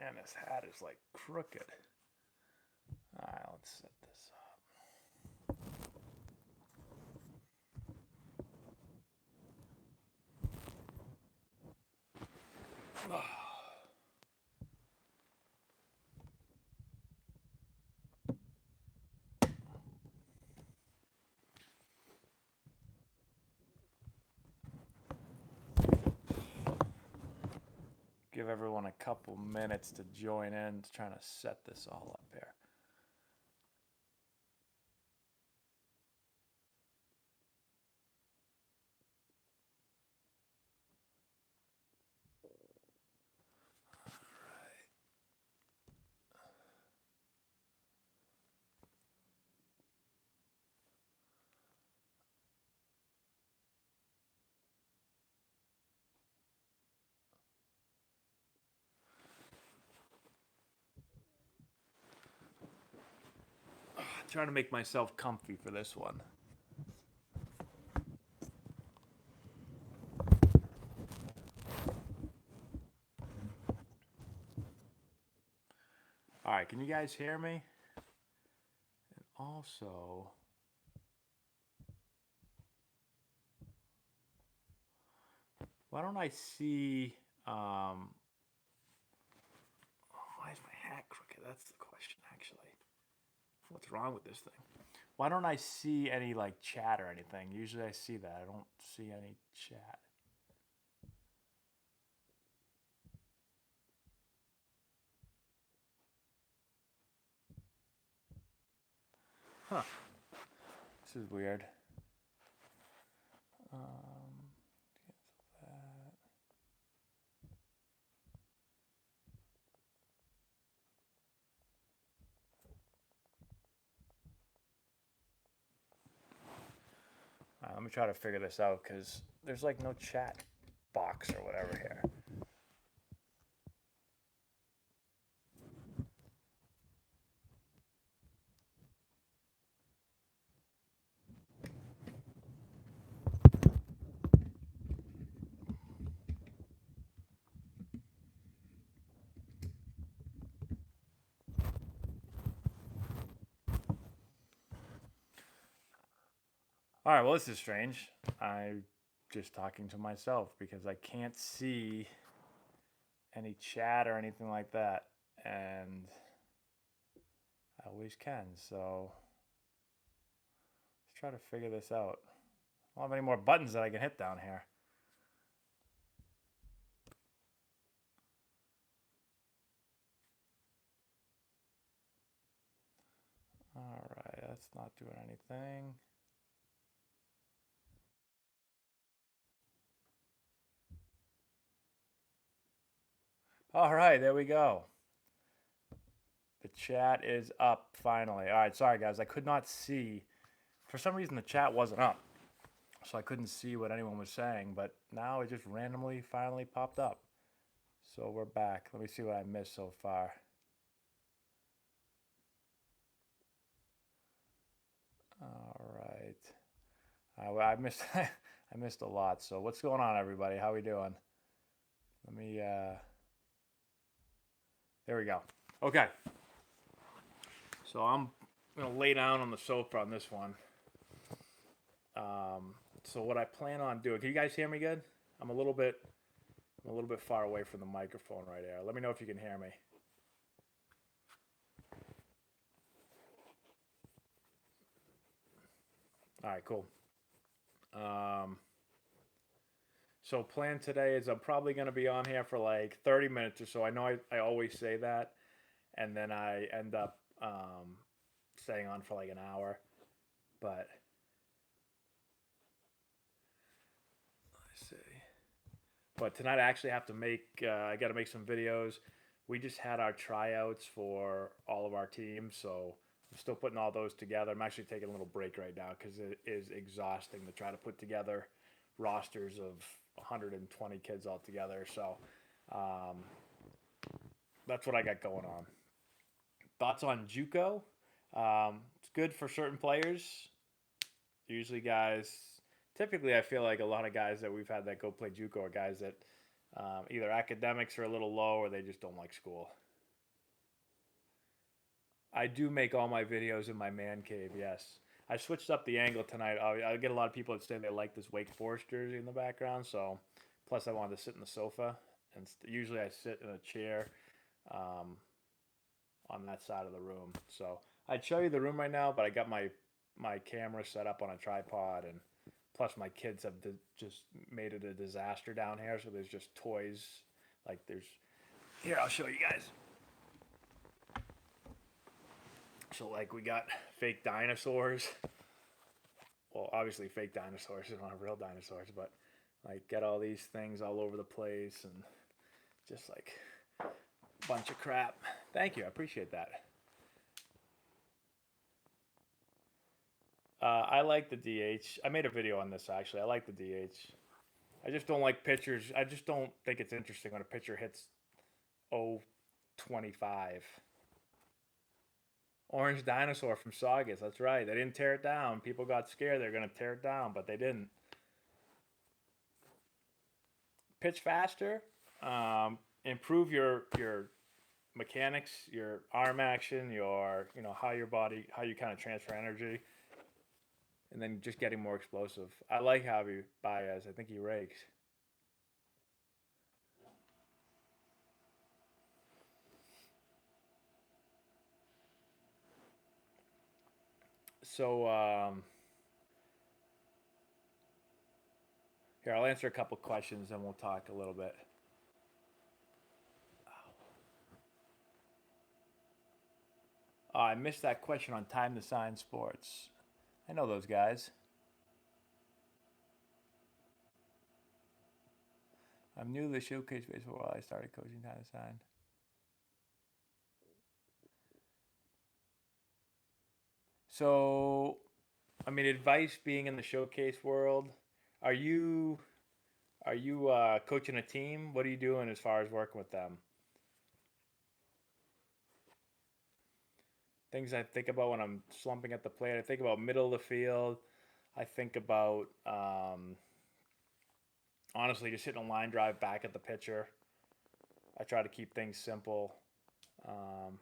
Man, this hat is like crooked. All right, let's set this up. Give everyone a couple minutes to join in, trying to set this all up here. Trying to make myself comfy for this one. All right, can you guys hear me? And also, why don't I see, why is my hat crooked? That's the question, actually. What's wrong with this thing? Why don't I see any like chat or anything? Usually I see that. I don't see any chat. Huh. This is weird. Cancel that. Let me try to figure this out because there's like no chat box or whatever here. All right, well, this is strange. I'm just talking to myself because I can't see any chat or anything like that. And I always can. So let's try to figure this out. I don't have any more buttons that I can hit down here. All right, that's not doing anything. All right, there we go. The chat is up finally. All right, sorry guys, I could not see. For some reason, the chat wasn't up, so I couldn't see what anyone was saying. But now it just randomly finally popped up. So we're back. Let me see what I missed so far. All right. Well, I missed I missed a lot. So what's going on, everybody? How we doing? Let me. There we go. Okay. So I'm gonna lay down on the sofa on this one. So what I plan on doing? Can you guys hear me good? I'm a little bit far away from the microphone right here. Let me know if you can hear me. All right, cool. So plan today is I'm probably going to be on here for like 30 minutes or so. I know I always say that, and then I end up staying on for like an hour. But let's see. But tonight I actually have to make. I got to make some videos. We just had our tryouts for all of our teams, so I'm still putting all those together. I'm actually taking a little break right now because it is exhausting to try to put together rosters of 120 kids all together. So that's what I got going on. Thoughts on JUCO? It's good for certain players. Usually, guys. Typically, I feel like a lot of guys that we've had that go play JUCO are guys that either academics are a little low or they just don't like school. I do make all my videos in my man cave. Yes, I switched up the angle tonight. I get a lot of people that say they like this Wake Forest jersey in the background. So, plus I wanted to sit in the sofa, and usually I sit in a chair um, on that side of the room. So I'd show you the room right now, but I got my camera set up on a tripod, and plus my kids have just made it a disaster down here. So there's just toys. Like there's here. I'll show you guys. So like we got fake dinosaurs. Well, obviously fake dinosaurs. They don't have real dinosaurs, but like get all these things all over the place and just like a bunch of crap. Thank you. I appreciate that. I like the DH. I made a video on this actually. I like the DH. I just don't like pitchers. I just don't think it's interesting when a pitcher hits 025. Orange dinosaur from Saugus. That's right. They didn't tear it down. People got scared they're going to tear it down, but they didn't. Pitch faster. Improve your mechanics, your arm action, your how your body, how you kind of transfer energy, and then just getting more explosive. I like Javi Baez. I think he rakes. So here I'll answer a couple questions, and we'll talk a little bit. I missed that question on Time to Sign Sports. I know those guys. I'm new to the showcase baseball while I started coaching Time to Sign. So, I mean, advice being in the showcase world. Are you coaching a team? What are you doing as far as working with them? Things I think about when I'm slumping at the plate. I think about middle of the field. I think about honestly just hitting a line drive back at the pitcher. I try to keep things simple. Um,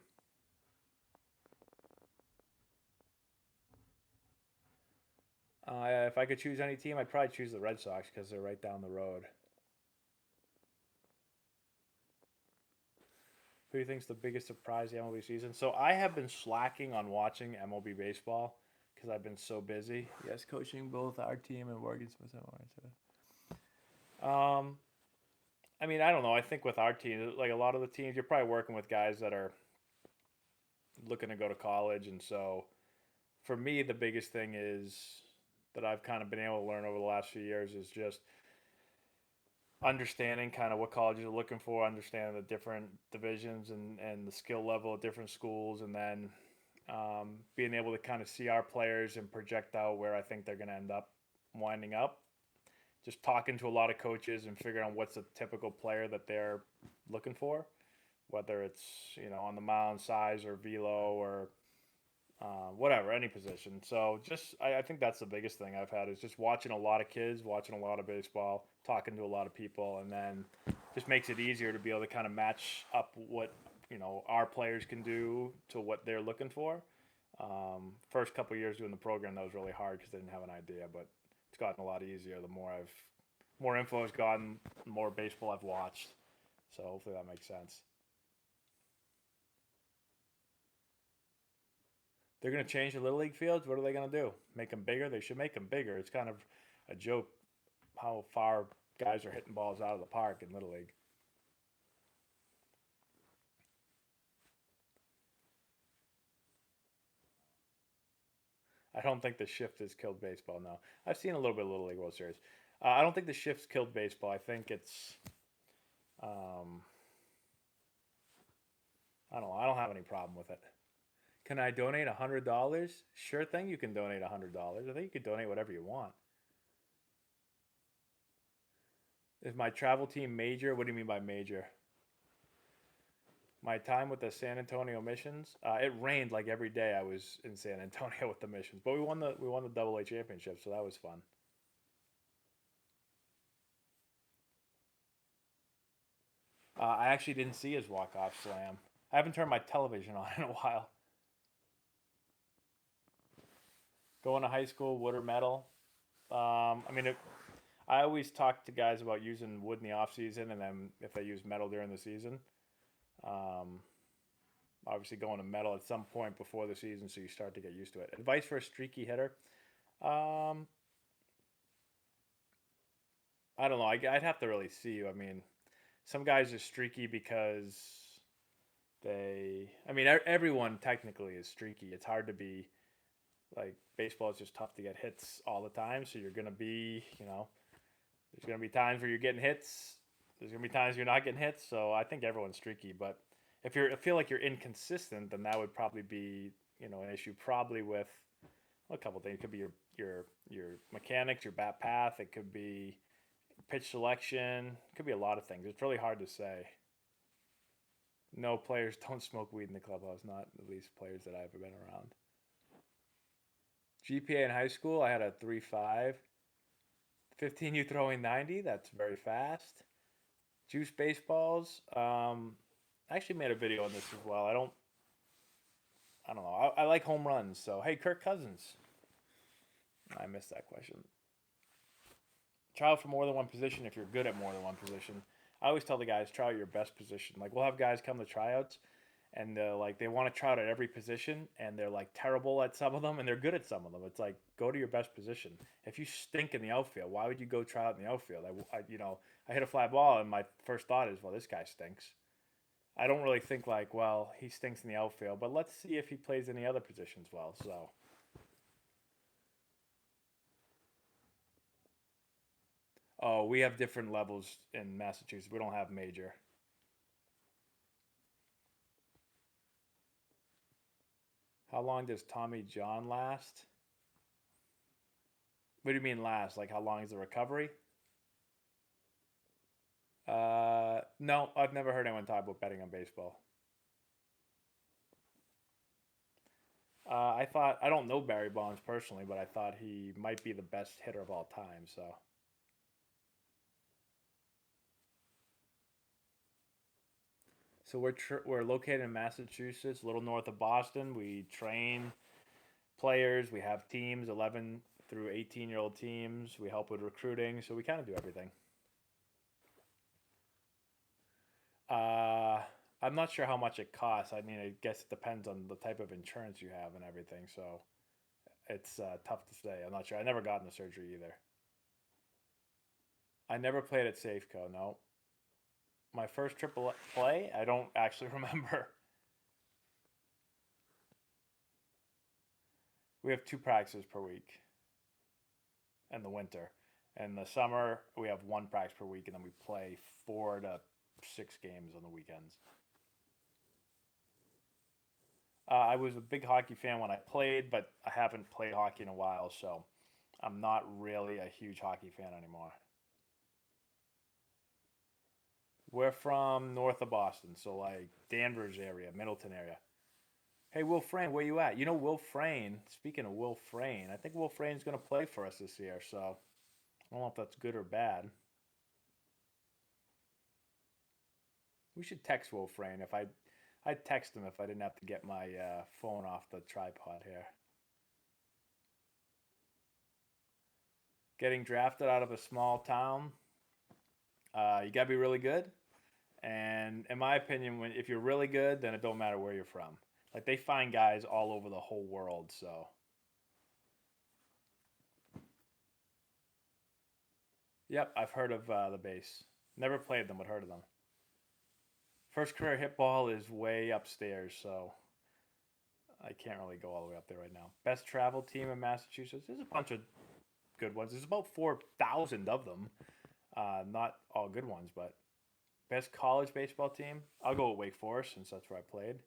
if I could choose any team, I'd probably choose the Red Sox because they're right down the road. Who do you think is the biggest surprise of the MLB season? So I have been slacking on watching MLB baseball because I've been so busy. Yes, coaching both our team and Morgan Smith. Um, I mean, I don't know. I think with our team, like a lot of the teams, you're probably working with guys that are looking to go to college, and so for me, the biggest thing is that I've kind of been able to learn over the last few years is just understanding kind of what colleges are looking for, understanding the different divisions and the skill level of different schools, and then being able to kind of see our players and project out where I think they're going to end up winding up. Just talking to a lot of coaches and figuring out what's a typical player that they're looking for, whether it's on the mound, size or velo or whatever, any position. So just I think that's the biggest thing I've had is just watching a lot of kids, watching a lot of baseball, talking to a lot of people, and then just makes it easier to be able to kind of match up what our players can do to what they're looking for. First couple years doing the program, that was really hard because they didn't have an idea, but it's gotten a lot easier the more info has gotten, the more baseball I've watched. So hopefully that makes sense. They're going to change the little league fields. What are they going to do? Make them bigger? They should make them bigger. It's kind of a joke how far guys are hitting balls out of the park in little league. I don't think the shift has killed baseball. No, I've seen a little bit of Little League World Series. I don't think the shift's killed baseball. I think it's, um, I don't know. I don't have any problem with it. Can I donate $100? Sure thing. You can donate $100. I think you can donate whatever you want. Is my travel team major? What do you mean by major? My time with the San Antonio Missions, it rained like every day I was in San Antonio with the Missions, but we won the Double A championship, so that was fun. I actually didn't see his walk off slam. I haven't turned my television on in a while. Going to high school, wood or metal. I mean, I always talk to guys about using wood in the off season, and then if they use metal during the season. Um, Obviously, going to metal at some point before the season, so you start to get used to it. Advice for a streaky hitter. Um, I don't know. I'd have to really see you. I mean, some guys are streaky because I mean, everyone technically is streaky. It's hard to be like baseball is just tough to get hits all the time. So you're gonna be, there's gonna be times where you're getting hits. There's gonna be times you're not getting hits. So I think everyone's streaky. But if I feel like you're inconsistent, then that would probably be, an issue. Probably with a couple things. It could be your mechanics, your bat path. It could be pitch selection. It could be a lot of things. It's really hard to say. No, players don't smoke weed in the clubhouse. Not at least players that I've been around. GPA in high school, I had a 3.5. 15 you throwing 90. That's very fast. Juice baseballs. I actually made a video on this as well. I don't know. I like home runs. So hey, Kirk Cousins. I missed that question. Try out for more than one position if you're good at more than one position. I always tell the guys try out your best position. Like we'll have guys come to tryouts, and like they want to try out at every position, and they're like terrible at some of them, and they're good at some of them. It's like go to your best position. If you stink in the outfield, why would you go try out in the outfield? I hit a fly ball, and my first thought is, well, this guy stinks. I don't really think like, well, he stinks in the outfield, but let's see if he plays any other positions well. So oh, we have different levels in Massachusetts. We don't have major. How long does Tommy John last? What do you mean last? Like how long is the recovery? No, I've never heard anyone talk about betting on baseball. I don't know Barry Bonds personally, but I thought he might be the best hitter of all time. So we're located in Massachusetts, a little north of Boston. We train players. We have teams, 11 through 18-year-old teams. We help with recruiting, so we kind of do everything. Uh, I'm not sure how much it costs. I mean, I guess it depends on the type of insurance you have and everything. So it's tough to say. I'm not sure. I never got into surgery either. I never played at Safeco. No, my first triple play. I don't actually remember. We have two practices per week in the winter. In the summer, we have one practice per week, and then we play 4 to 6 games on the weekends. I was a big hockey fan when I played, but I haven't played hockey in a while, so I'm not really a huge hockey fan anymore. We're from north of Boston, so like Danvers area, Middleton area. Hey, Will Frayne, where you at? Will Frayne, speaking of Will Frayne, I think Will Frayne's going to play for us this year, so I don't know if that's good or bad. We should text Will Frayne. I'd text him if I didn't have to get my phone off the tripod here. Getting drafted out of a small town, you got to be really good. And in my opinion, if you're really good, then it don't matter where you're from. Like they find guys all over the whole world. So, yep, I've heard of the base. Never played them, but heard of them. First career hit ball is way upstairs, so I can't really go all the way up there right now. Best travel team in Massachusetts. There's a bunch of good ones. There's about 4,000 of them. Not all good ones, but best college baseball team. I'll go with Wake Forest since that's where I played.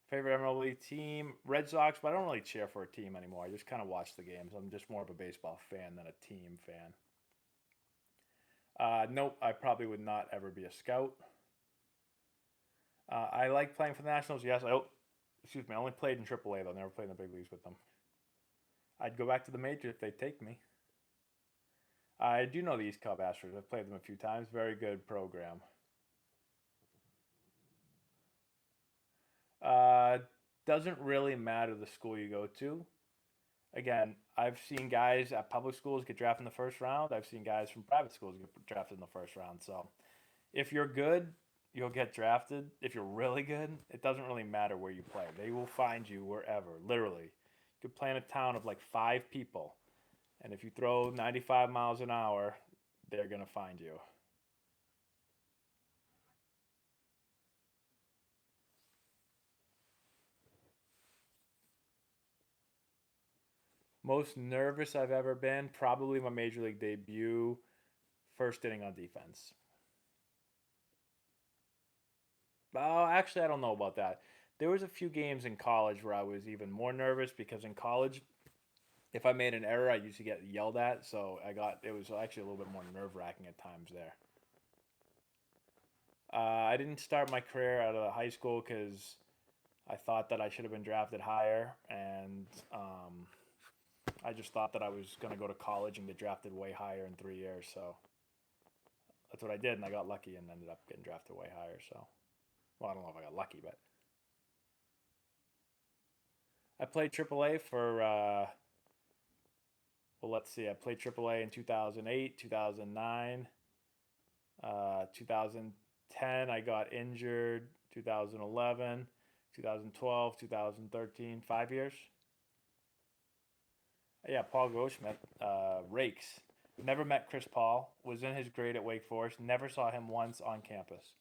Favorite MLB team, Red Sox, but I don't really cheer for a team anymore. I just kind of watch the games. I'm just more of a baseball fan than a team fan. Nope, I probably would not ever be a scout. I like playing for the Nationals. Yes, excuse me. I only played in AAA though. Never played in the big leagues with them. I'd go back to the major if they take me. I do know the East Coast Astros. I've played them a few times. Very good program. Uh, doesn't really matter the school you go to. Again, I've seen guys at public schools get drafted in the first round. I've seen guys from private schools get drafted in the first round. So if you're good, you'll get drafted. If you're really good, it doesn't really matter where you play. They will find you wherever, literally. You could play in a town of like 5 people, and if you throw 95 miles an hour, they're going to find you. Most nervous I've ever been, probably my major league debut, first inning on defense. Oh, actually, I don't know about that. There was a few games in college where I was even more nervous because in college, if I made an error, I used to get yelled at. So it was actually a little bit more nerve wracking at times there. I didn't start my career out of high school because I thought that I should have been drafted higher, and I just thought that I was going to go to college and get drafted way higher in 3 years. So that's what I did, and I got lucky and ended up getting drafted way higher. So, well, I don't know if I got lucky, but I played AAA for. Well, let's see. I played AAA in 2008, 2009, 2010. I got injured. 2011, 2012, 2013. 5 years. Yeah, Paul Goldschmidt, rakes. Never met Chris Paul. Was in his grade at Wake Forest. Never saw him once on campus.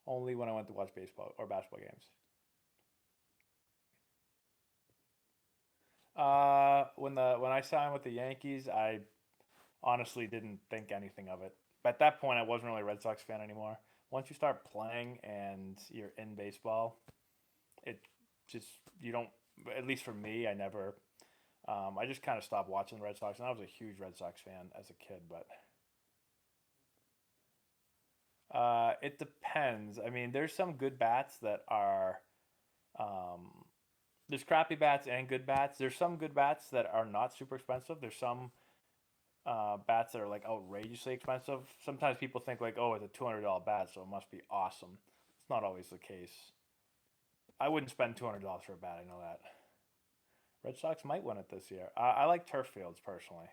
Only when I went to watch baseball or basketball games. When I signed with the Yankees, I honestly didn't think anything of it. But at that point, I wasn't really a Red Sox fan anymore. Once you start playing and you're in baseball, it just you don't. At least for me, I never. I just kind of stopped watching the Red Sox, and I was a huge Red Sox fan as a kid. But it depends. I mean, there's some good bats that are. Um, there's crappy bats and good bats. There's some good bats that are not super expensive. There's some bats that are like outrageously expensive. Sometimes people think like, oh, it's a $200 bat, so it must be awesome. It's not always the case. I wouldn't spend $200 for a bat. I know that. Red Sox might win it this year. I like turf fields personally.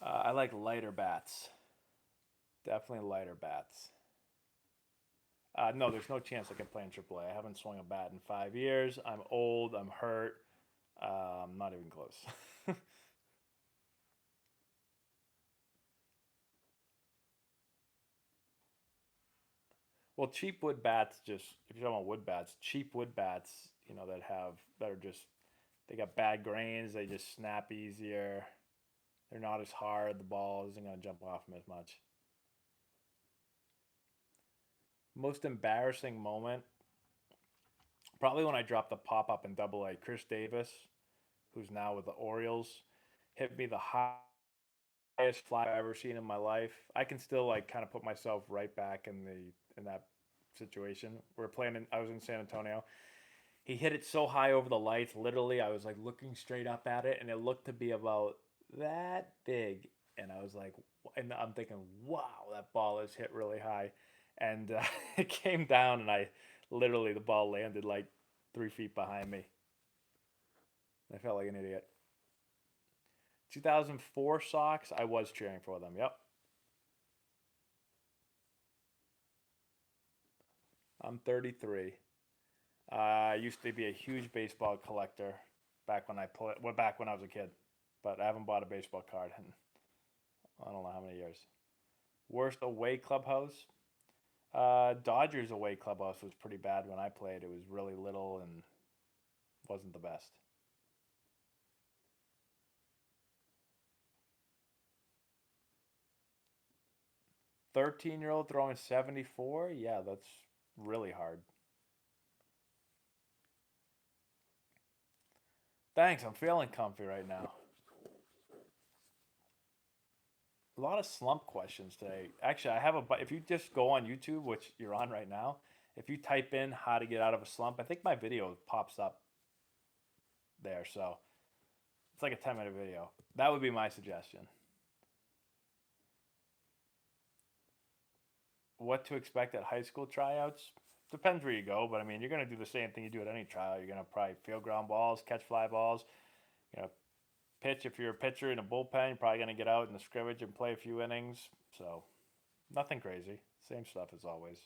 I like lighter bats. Definitely lighter bats. No, there's no chance I can play in AAA. I haven't swung a bat in 5 years. I'm old. I'm hurt. Not even close. Well, cheap wood bats just if you're talking about wood bats, cheap wood bats, that are just they got bad grains. They just snap easier. They're not as hard. The ball isn't gonna jump off them as much. Most embarrassing moment, probably when I dropped the pop up in Double A. Chris Davis, who's now with the Orioles, hit me the highest fly I've ever seen in my life. I can still like kind of put myself right back in that situation. I was in San Antonio. He hit it so high over the lights. Literally, I was like looking straight up at it, and it looked to be about that big. And I was like, and I'm thinking, wow, that ball is hit really high. And it came down, and the ball landed like 3 feet behind me. I felt like an idiot. 2004 Sox, I was cheering for them. Yep. I'm 33. I used to be a huge baseball collector back when I was a kid, but I haven't bought a baseball card in I don't know how many years. Worst away clubhouse? Dodgers away clubhouse was pretty bad when I played. It was really little and wasn't the best. 13-year-old throwing 74? Yeah, that's really hard. Thanks, I'm feeling comfy right now. A lot of slump questions today. Actually, if you just go on YouTube, which you're on right now, if you type in how to get out of a slump, I think my video pops up there. So it's like a 10-minute video. That would be my suggestion. what to expect at high school tryouts. Depends where you go, but I mean, you're going to do the same thing you do at any tryout. You're going to probably field ground balls, catch fly balls. You know, pitch if you're a pitcher in a bullpen. You're probably going to get out in the scrimmage and play a few innings. So nothing crazy. Same stuff as always.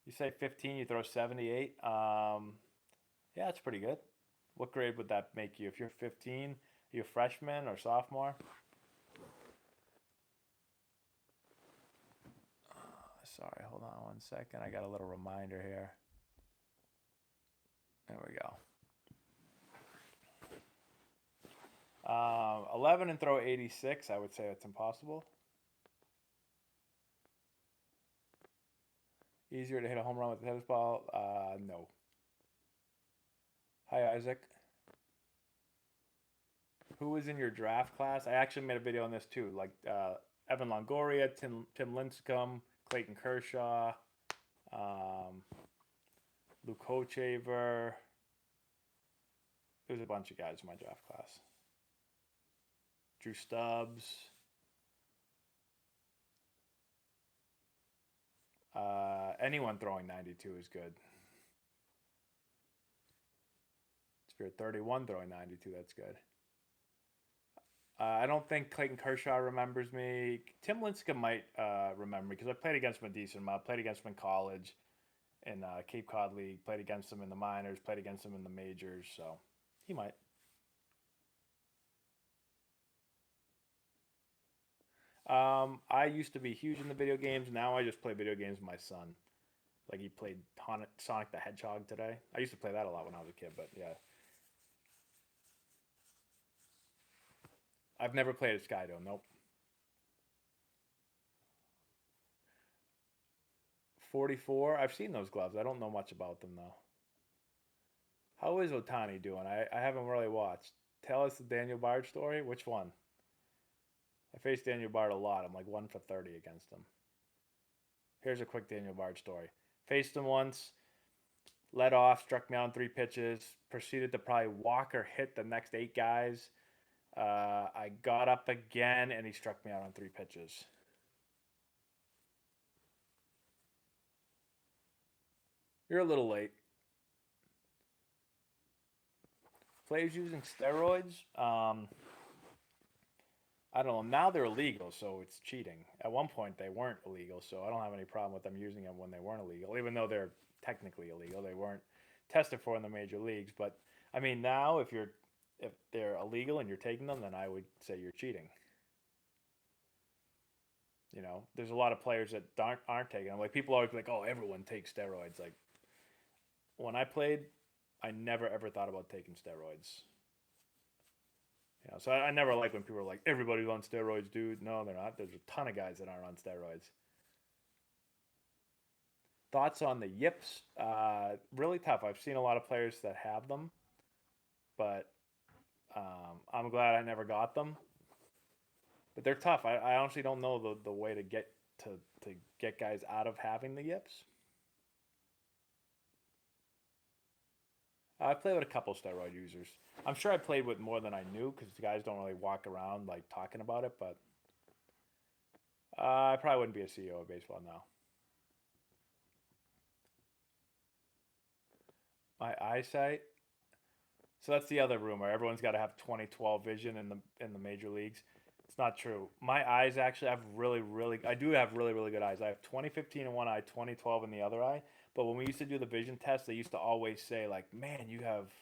You say 15, you throw 78. Yeah, that's pretty good. What grade would that make you? If you're 15, are you a freshman or sophomore? Sorry, hold on 1 second. I got a little reminder here. There we go. 11 and throw 86. I would say that's impossible. Easier to hit a home run with a tennis ball? No. Hi, Isaac. Who was in your draft class? I actually made a video on this too. Like Evan Longoria, Tim Lincecum, Clayton Kershaw, Luke Hochaver. There's a bunch of guys in my draft class. Drew Stubbs. Anyone throwing 92 is good. Spirit 31 throwing 92, that's good. I don't think Clayton Kershaw remembers me. Tim Lincecum might remember me because I played against him a decent amount. Played against him in college, in Cape Cod League. Played against him in the minors. Played against him in the majors. So he might. I used to be huge in the video games. Now I just play video games with my son. Like he played Sonic the Hedgehog today. I used to play that a lot when I was a kid, but yeah. I've never played a Skydome. Nope. 44. I've seen those gloves. I don't know much about them though. How is Otani doing? I haven't really watched. Tell us the Daniel Bard story. Which one? I faced Daniel Bard a lot. I'm like 1 for 30 against him. Here's a quick Daniel Bard story. Faced him once, led off, struck me out on 3 pitches, proceeded to probably walk or hit the next 8 guys. I got up again, and he struck me out on 3 pitches. You're a little late. Players using steroids? I don't know. Now they're illegal, so it's cheating. At one point, they weren't illegal, so I don't have any problem with them using them when they weren't illegal, even though they're technically illegal. They weren't tested for in the major leagues. But, I mean, now if they're illegal and you're taking them, then I would say you're cheating. You know, there's a lot of players that aren't taking them. Like, people always be like, oh, everyone takes steroids. Like, when I played, I never, ever thought about taking steroids. You know, so I never like when people are like, everybody's on steroids, dude. No, they're not. There's a ton of guys that aren't on steroids. Thoughts on the yips? Really tough. I've seen a lot of players that have them, but I'm glad I never got them. But they're tough. I honestly don't know the way to get guys out of having the yips. I played with a couple steroid users. I'm sure I played with more than I knew because the guys don't really walk around like talking about it. But I probably wouldn't be a CEO of baseball now. My eyesight. So that's the other rumor. Everyone's got to have 20/12 vision in the major leagues. It's not true. My eyes actually have I do have really, really good eyes. I have 20/15 in one eye, 20/12 in the other eye. But when we used to do the vision test, they used to always say like, man, you have,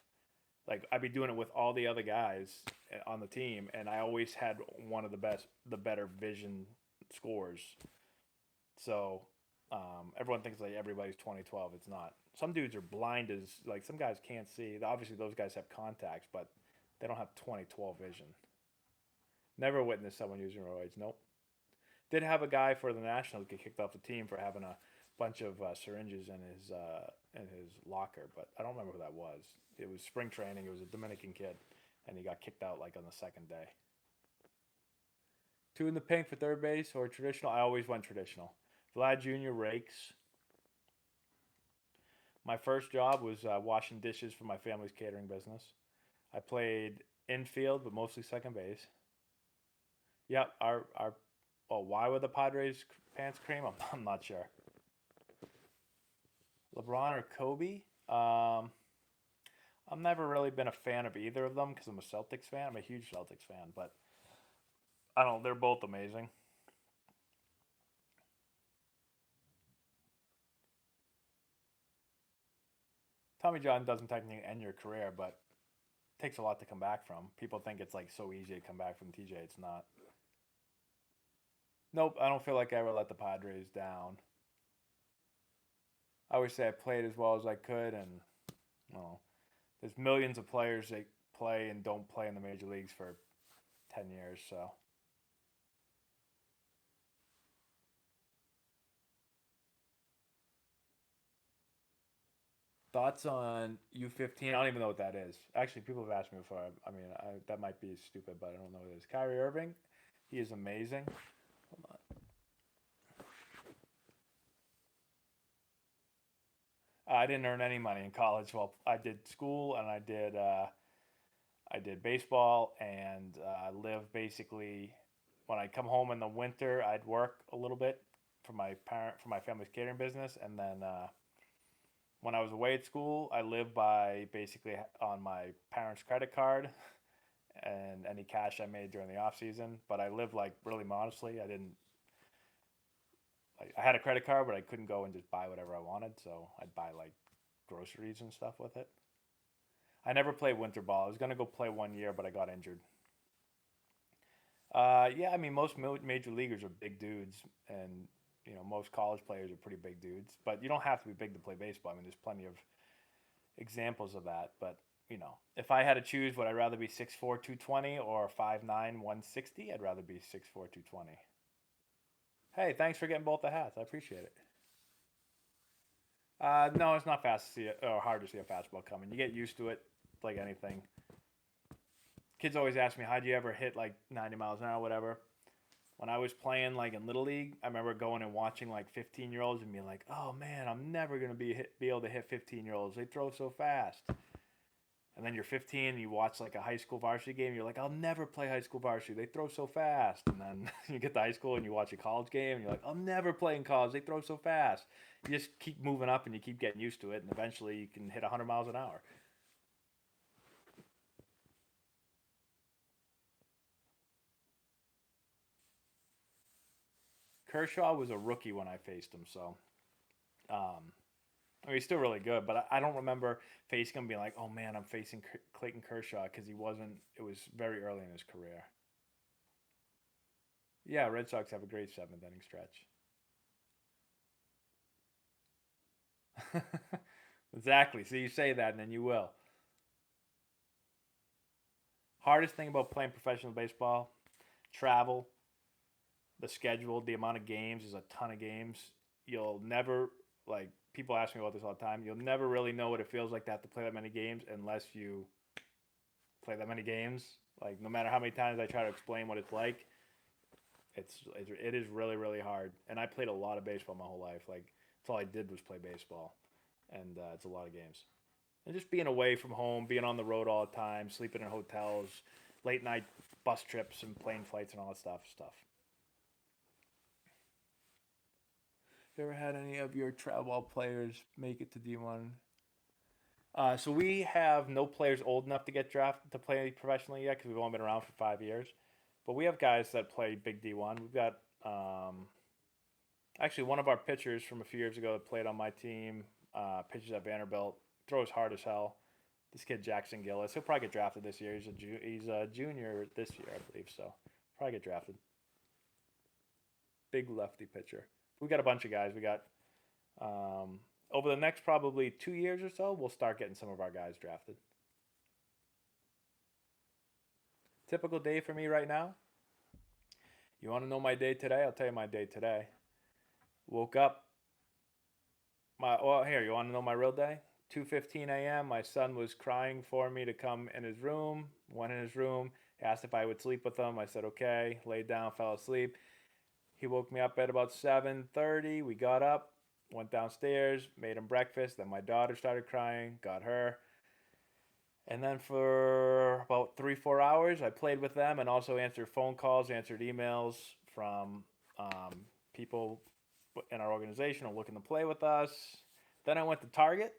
like, I'd be doing it with all the other guys on the team, and I always had one of the better vision scores. So everyone thinks like everybody's 20/12. It's not. Some dudes are blind as, like, some guys can't see. Obviously, those guys have contacts, but they don't have 20/12 vision. Never witnessed someone using roids. Nope. Did have a guy for the Nationals get kicked off the team for having a bunch of syringes in his locker, but I don't remember who that was. It was spring training. It was a Dominican kid, and he got kicked out like on the second day. 2 in the pink for third base or traditional? I always went traditional. Vlad Jr. rakes. My first job was washing dishes for my family's catering business. I played infield, but mostly second base. Yep, our why were the Padres pants cream? I'm not sure. LeBron or Kobe? I've never really been a fan of either of them because I'm a Celtics fan. I'm a huge Celtics fan, but I don't know. They're both amazing. Tommy John doesn't technically end your career, but it takes a lot to come back from. People think it's like so easy to come back from TJ. It's not. Nope, I don't feel like I ever let the Padres down. I always say I played as well as I could, and well, there's millions of players that play and don't play in the major leagues for 10 years. So thoughts on U15? I don't even know what that is. Actually, people have asked me before. That might be stupid, but I don't know what it is. Kyrie Irving, he is amazing. Hold on. I didn't earn any money in college. Well, I did school and I did baseball and lived basically. When I come home in the winter, I'd work a little bit for my family's catering business, and then when I was away at school, I lived by basically on my parents' credit card and any cash I made during the off season. But I lived like really modestly. I didn't like I had a credit card, but I couldn't go and just buy whatever I wanted. So I'd buy like groceries and stuff with it. I never played winter ball. I was gonna go play 1 year, but I got injured. Yeah, I mean most major leaguers are big dudes, and most college players are pretty big dudes. But you don't have to be big to play baseball. I mean, there's plenty of examples of that. But if I had to choose, would I rather be 6'4", 220 or 5'9", 160? I'd rather be 6'4", 220. Hey, thanks for getting both the hats. I appreciate it. No, it's not fast to see it, or hard to see a fastball coming. You get used to it, like anything. Kids always ask me, how do you ever hit like 90 miles an hour, whatever. When I was playing like in little league, I remember going and watching like 15-year-olds and being like, "Oh man, I'm never gonna be able to hit 15-year-olds. They throw so fast." And then you're 15 and you watch like a high school varsity game. You're like, "I'll never play high school varsity. They throw so fast." And then you get to high school and you watch a college game and you're like, "I'll never play in college. They throw so fast." You just keep moving up and you keep getting used to it, and eventually you can hit 100 miles an hour. Kershaw was a rookie when I faced him, so um, he's still really good, but I don't remember facing him being like, "Oh man, I'm facing Clayton Kershaw," because he wasn't. It was very early in his career. Yeah, Red Sox have a great seventh inning stretch. Exactly. So you say that, and then you will. Hardest thing about playing professional baseball: travel, the schedule, the amount of games. There's a ton of games. You'll never like. People ask me about this all the time. You'll never really know what it feels like to have to play that many games unless you play that many games. Like no matter how many times I try to explain what it's like, it is really really hard. And I played a lot of baseball my whole life. Like that's all I did was play baseball, and it's a lot of games. And just being away from home, being on the road all the time, sleeping in hotels, late night bus trips and plane flights and all that stuff. You ever had any of your travel players make it to D1? So we have no players old enough to get drafted to play professionally yet because we've only been around for 5 years. But we have guys that play big D1. We've got actually one of our pitchers from a few years ago that played on my team, pitches at Vanderbilt, throws hard as hell. This kid Jackson Gillis, he'll probably get drafted this year. He's a junior this year, I believe. So probably get drafted. Big lefty pitcher. We got a bunch of guys. We got over the next probably 2 years or so, we'll start getting some of our guys drafted. Typical day for me right now. You want to know my day today? I'll tell you my day today. Woke up. Here, you want to know my real day? 2:15 a.m. My son was crying for me to come in his room. Went in his room, asked if I would sleep with him. I said okay. Laid down, fell asleep. He woke me up at about 7:30. We got up, went downstairs, made him breakfast. Then my daughter started crying, got her. And then for about 3, 4 hours, I played with them and also answered phone calls, answered emails from People in our organization are looking to play with us. Then I went to Target,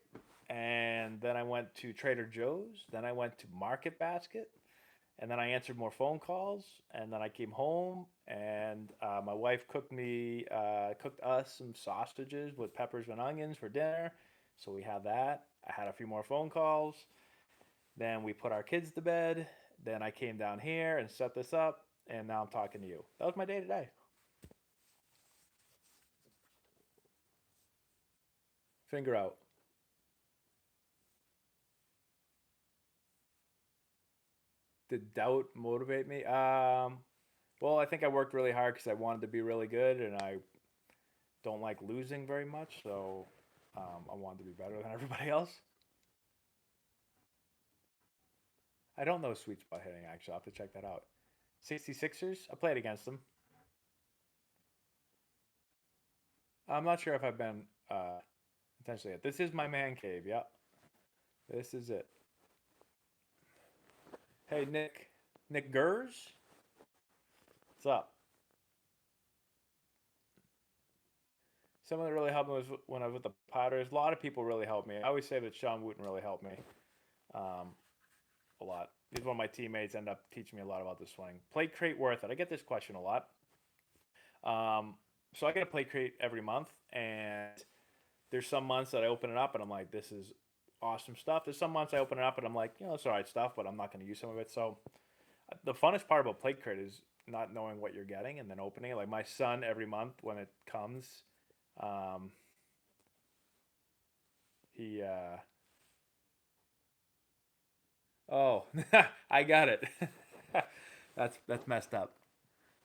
and then I went to Trader Joe's. Then I went to Market Basket, and then I answered more phone calls. And then I came home, and my wife cooked us some sausages with peppers and onions for dinner. So we had that. I had a few more phone calls. Then we put our kids to bed. Then I came down here and set this up, and now I'm talking to you. That was my day today. Finger out. Did doubt motivate me? Well, I think I worked really hard because I wanted to be really good, and I don't like losing very much, so I wanted to be better than everybody else. I don't know sweet spot hitting, actually. I'll have to check that out. 66ers? I played against them. I'm not sure if I've been intentionally hit. This is my man cave, yeah. This is it. Hey, Nick. Nick Gers? What's up? Someone that really helped me was when I was with the Powders. A lot of people really helped me. I always say that Sean Wooten really helped me um, a lot. He's one of my teammates. End up teaching me a lot about the swing. Plate crate worth it? I get this question a lot. So I get a plate crate every month, and there's some months that I open it up and I'm like, this is awesome stuff. There's some months I open it up and I'm like, it's all right stuff, but I'm not going to use some of it. So the funnest part about plate crate is not knowing what you're getting and then opening it. Like my son, every month when it comes, um, he oh, I got it. That's messed up.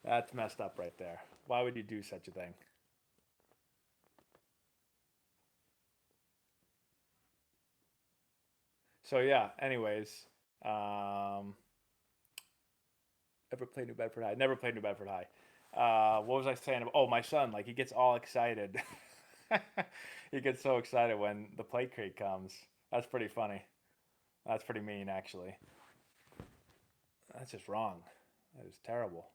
That's messed up right there. Why would you do such a thing? So yeah. Anyways, um, ever played New Bedford High? Never played New Bedford High. What was I saying? Oh, my son, like he gets all excited. He gets so excited when the plate crate comes. That's pretty funny. That's pretty mean, actually. That's just wrong. That is terrible.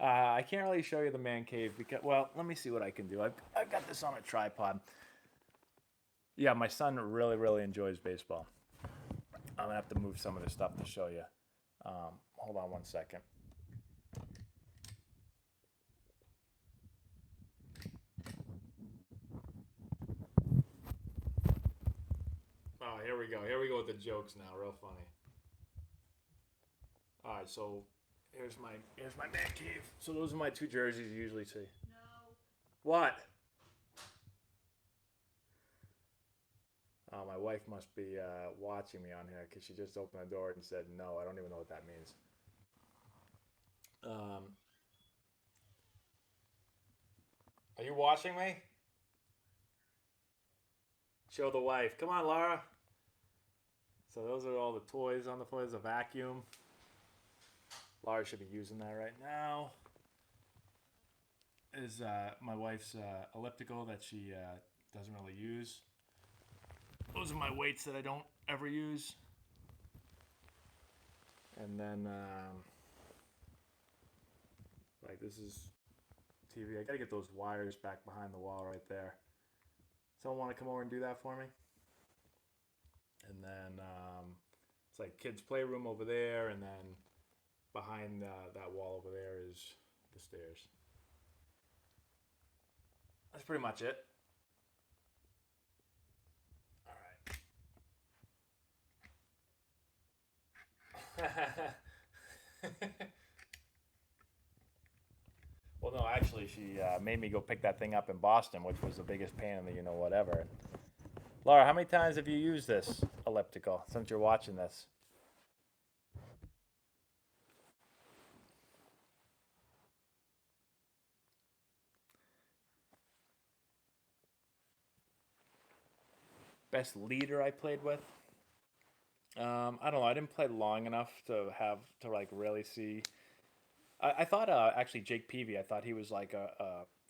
I can't really show you the man cave because, well, let me see what I can do. I've got this on a tripod. Yeah, my son really, really enjoys baseball. I'm gonna have to move some of this stuff to show you. Hold on one second. Oh, here we go. Here we go with the jokes now. Real funny. All right, so here's my man cave. So those are my two jerseys you usually see. What? Oh, my wife must be watching me on here because she just opened the door and said no. I don't even know what that means. Um, are you watching me? Show the wife. Come on, Laura. So those are all the toys on the floor. There's a vacuum. Laura should be using that right now. Is my wife's elliptical that she doesn't really use. Those are my weights that I don't ever use. And then, like, this is TV. I gotta get those wires back behind the wall right there. Someone want to come over and do that for me? And then it's like kids' playroom over there, and then behind that wall over there is the stairs. That's pretty much it. All right. Well, no, actually, she made me go pick that thing up in Boston, which was the biggest pain in the whatever. Laura, how many times have you used this elliptical since you're watching this? Best leader I played with? I don't know. I didn't play long enough to have to like really see. I thought actually Jake Peavy. I thought he was like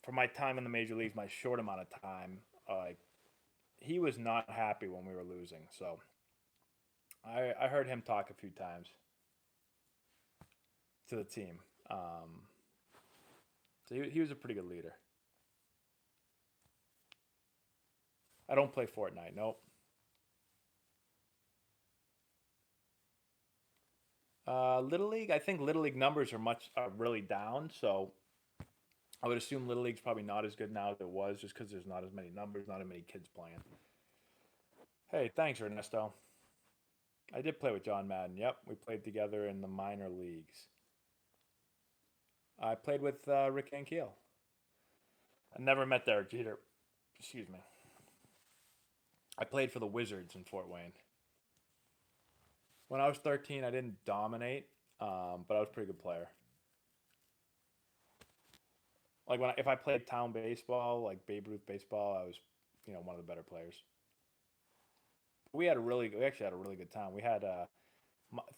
for my time in the major leagues, my short amount of time, like he was not happy when we were losing. So I heard him talk a few times to the team. So he was a pretty good leader. I don't play Fortnite. Nope. Little League. I think Little League numbers are really down. So I would assume Little League's probably not as good now as it was, just because there's not as many numbers, not as many kids playing. Hey, thanks, Ernesto. I did play with John Madden. Yep, we played together in the minor leagues. I played with Rick Ankiel. I never met Derek Jeter. Excuse me. I played for the Wizards in Fort Wayne. When I was 13, I didn't dominate, but I was a pretty good player. Like if I played town baseball, like Babe Ruth baseball, I was, one of the better players. We actually had a really good time. We had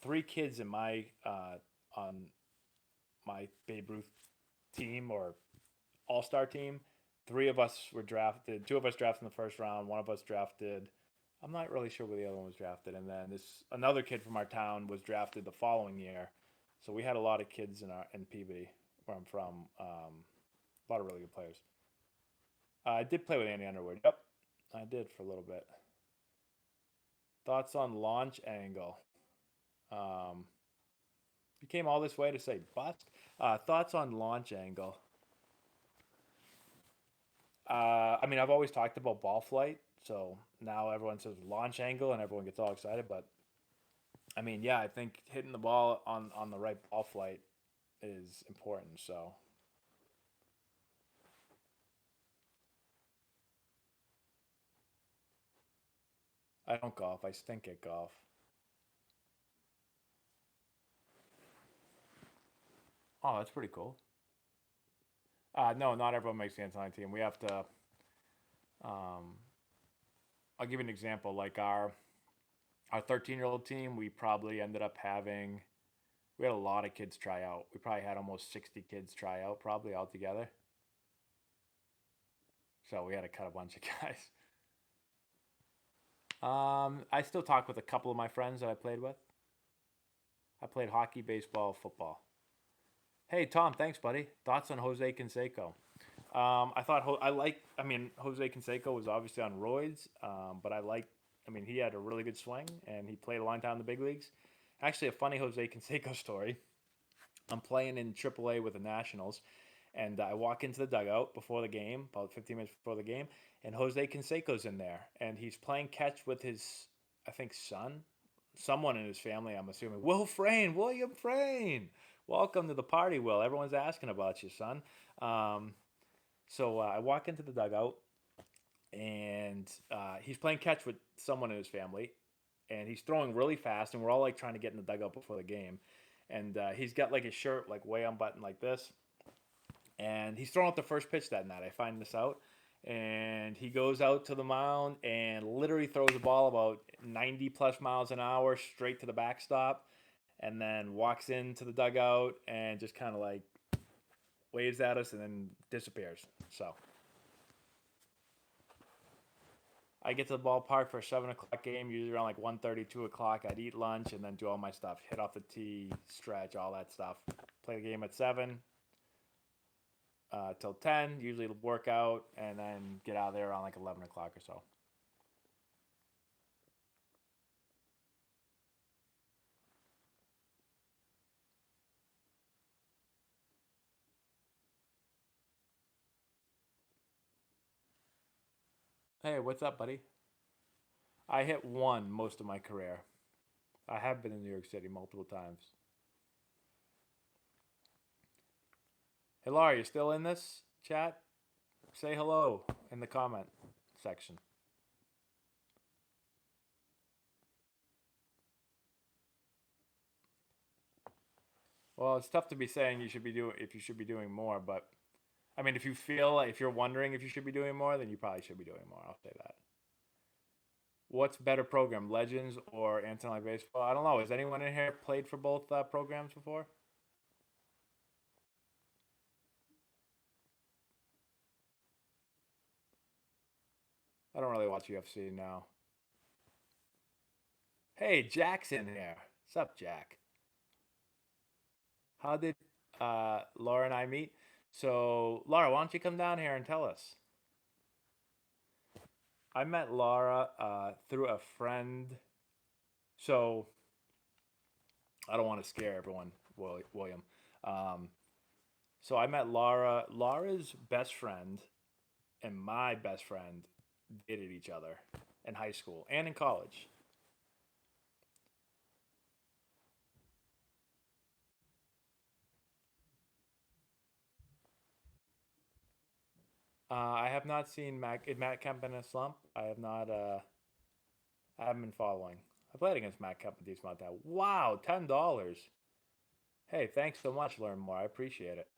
three kids in my on my Babe Ruth team or All Star team. Three of us were drafted. Two of us drafted in the first round. One of us drafted. I'm not really sure where the other one was drafted. And then another kid from our town was drafted the following year. So we had a lot of kids in Peabody, where I'm from. A lot of really good players. I did play with Andy Underwood. Yep, I did for a little bit. Thoughts on launch angle? Um, you came all this way to say bust. Thoughts on launch angle? I mean, I've always talked about ball flight, so now everyone says launch angle, and everyone gets all excited. But I mean, yeah, I think hitting the ball on the right ball flight is important. So I don't golf. I stink at golf. Oh, that's pretty cool. No, not everyone makes the Antonelli team. We have to. Um, I'll give you an example. Like our 13-year-old team, we probably ended up having. We had a lot of kids try out. We probably had almost 60 kids try out, probably altogether. So we had to cut a bunch of guys. I still talk with a couple of my friends that I played with. I played hockey, baseball, football. Hey Tom, thanks, buddy. Thoughts on Jose Canseco? I thought I like. I mean, Jose Canseco was obviously on roids, but I like. I mean, he had a really good swing, and he played a long time in the big leagues. Actually, a funny Jose Canseco story. I'm playing in AAA with the Nationals, and I walk into the dugout before the game, about 15 minutes before the game, and Jose Canseco's in there, and he's playing catch with his, I think, son, someone in his family. I'm assuming William Frayne. Welcome to the party, Will. Everyone's asking about you, son. Um, so I walk into the dugout, and he's playing catch with someone in his family, and he's throwing really fast, and we're all like trying to get in the dugout before the game, and he's got like his shirt like way unbuttoned like this, and he's throwing out the first pitch that night. I find this out, and he goes out to the mound and literally throws the ball about 90 plus miles an hour straight to the backstop, and then walks into the dugout and just kind of like waves at us and then disappears. So I get to the ballpark for a 7 o'clock game, usually around like 1:30, 2 o'clock. I'd eat lunch and then do all my stuff, hit off the tee, stretch, all that stuff. Play the game at 7 till 10, usually work out, and then get out of there around like 11 o'clock or so. Hey, what's up, buddy? I hit one most of my career. I have been in New York City multiple times. Hey, Laura, you still in this chat? Say hello in the comment section. Well, it's tough to be saying you should be doing more, but I mean, if you're wondering if you should be doing more, then you probably should be doing more. I'll say that. What's better program, Legends or Antonelli Baseball? I don't know. Has anyone in here played for both programs before? I don't really watch UFC now. Hey, Jack's in here. What's up, Jack? How did Laura and I meet? So, Laura, why don't you come down here and tell us? I met Laura through a friend. So, I don't want to scare everyone, William. Um, so, I met Laura. Laura's best friend and my best friend dated each other in high school and in college. I have not seen Matt Kemp in a slump. I have not. I haven't been following. I played against Matt Kemp a decent amount of time. Wow, $10. Hey, thanks so much. Learn more. I appreciate it.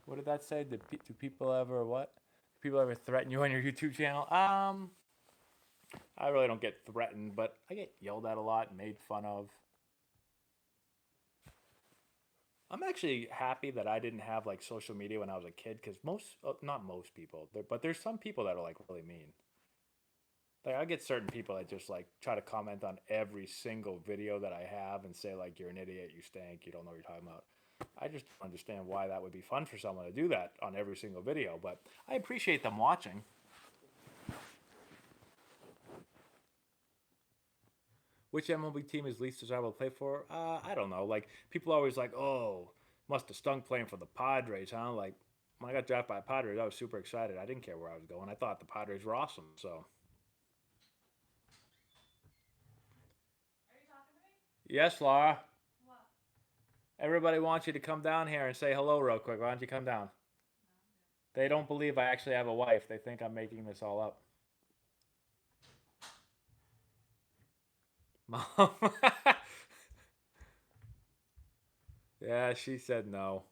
What did that say? Do people ever what? Do people ever threaten you on your YouTube channel? I really don't get threatened, but I get yelled at a lot, made fun of. I'm actually happy that I didn't have like social media when I was a kid, because not most people, but there's some people that are like really mean. Like I get certain people that just like try to comment on every single video that I have and say like you're an idiot, you stink, you don't know what you're talking about. I just don't understand why that would be fun for someone to do that on every single video, but I appreciate them watching. Which MLB team is least desirable to play for? I don't know. Like people are always like, "Oh, must have stunk playing for the Padres, huh?" Like when I got drafted by the Padres, I was super excited. I didn't care where I was going. I thought the Padres were awesome. So yes, Laura. Everybody wants you to come down here and say hello real quick. Why don't you come down? They don't believe I actually have a wife. They think I'm making this all up. Mom. Yeah, she said no.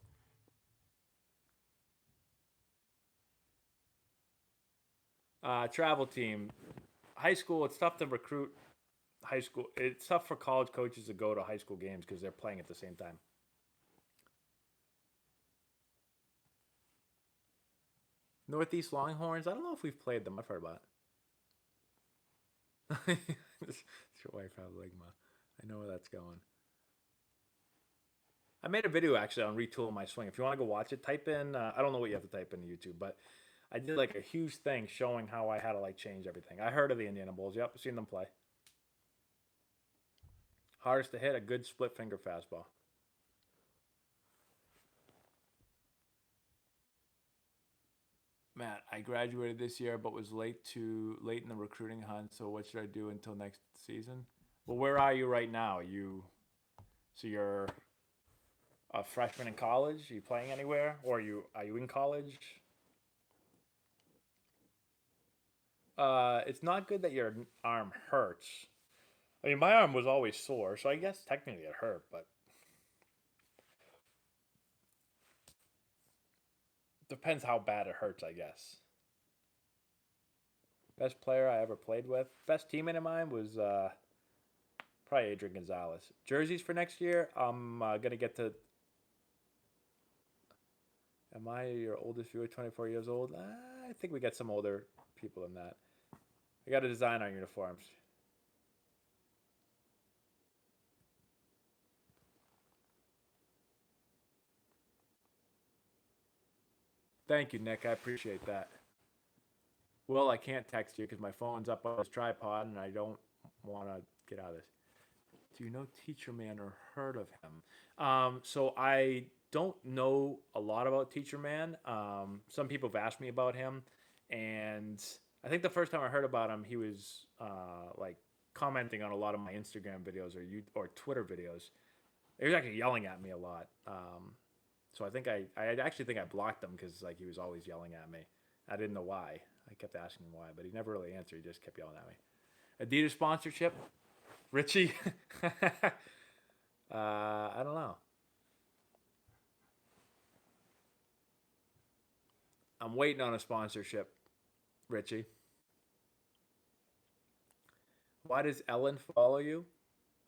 Travel team. High school, it's tough to recruit high school. It's tough for college coaches to go to high school games because they're playing at the same time. Northeast Longhorns. I don't know if we've played them. I've heard about it. It's your wife have ligma. I know where that's going. I made a video actually on retooling my swing. If you want to go watch it, type in. I don't know what you have to type in YouTube, but I did like a huge thing showing how I had to like change everything. I heard of the Indiana Bulls. Yep, seen them play. Hardest to hit, a good split finger fastball. Matt, I graduated this year, but was late in the recruiting hunt. So what should I do until next season? Well, where are you right now? You're a freshman in college. Are you playing anywhere, or are you in college? It's not good that your arm hurts. I mean, my arm was always sore, so I guess technically it hurt, but depends how bad it hurts, I guess. Best player I ever played with. Best teammate of mine was probably Adrian Gonzalez. Jerseys for next year. I'm gonna get to. Am I your oldest viewer? 24 years old. I think we got some older people than that. I got to design our uniforms. Thank you, Nick. I appreciate that. Well, I can't text you because my phone's up on this tripod and I don't want to get out of this. Do you know Teacher Man or heard of him? So I don't know a lot about Teacher Man. Some people have asked me about him, and I think the first time I heard about him, he was like commenting on a lot of my Instagram videos or Twitter videos. He was actually yelling at me a lot. So I actually think I blocked him because like he was always yelling at me. I didn't know why. I kept asking him why, but he never really answered. He just kept yelling at me. Adidas sponsorship, Richie. I don't know. I'm waiting on a sponsorship, Richie. Why does Ellen follow you?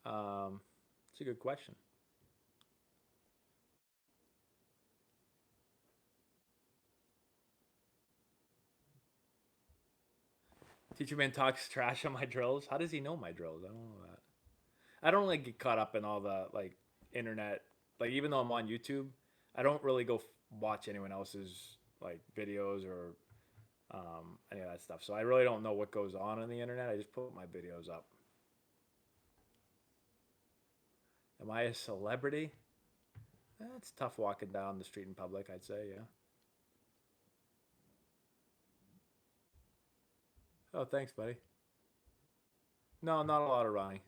It's a good question. Teacher man talks trash on my drills. How does he know my drills? I don't know that. I don't like get caught up in all the like internet. Like even though I'm on YouTube, I don't really go watch anyone else's like videos or any of that stuff. So I really don't know what goes on the internet. I just put my videos up. Am I a celebrity? It's tough walking down the street in public, I'd say, yeah. Oh, thanks, buddy. No, not a lot of running.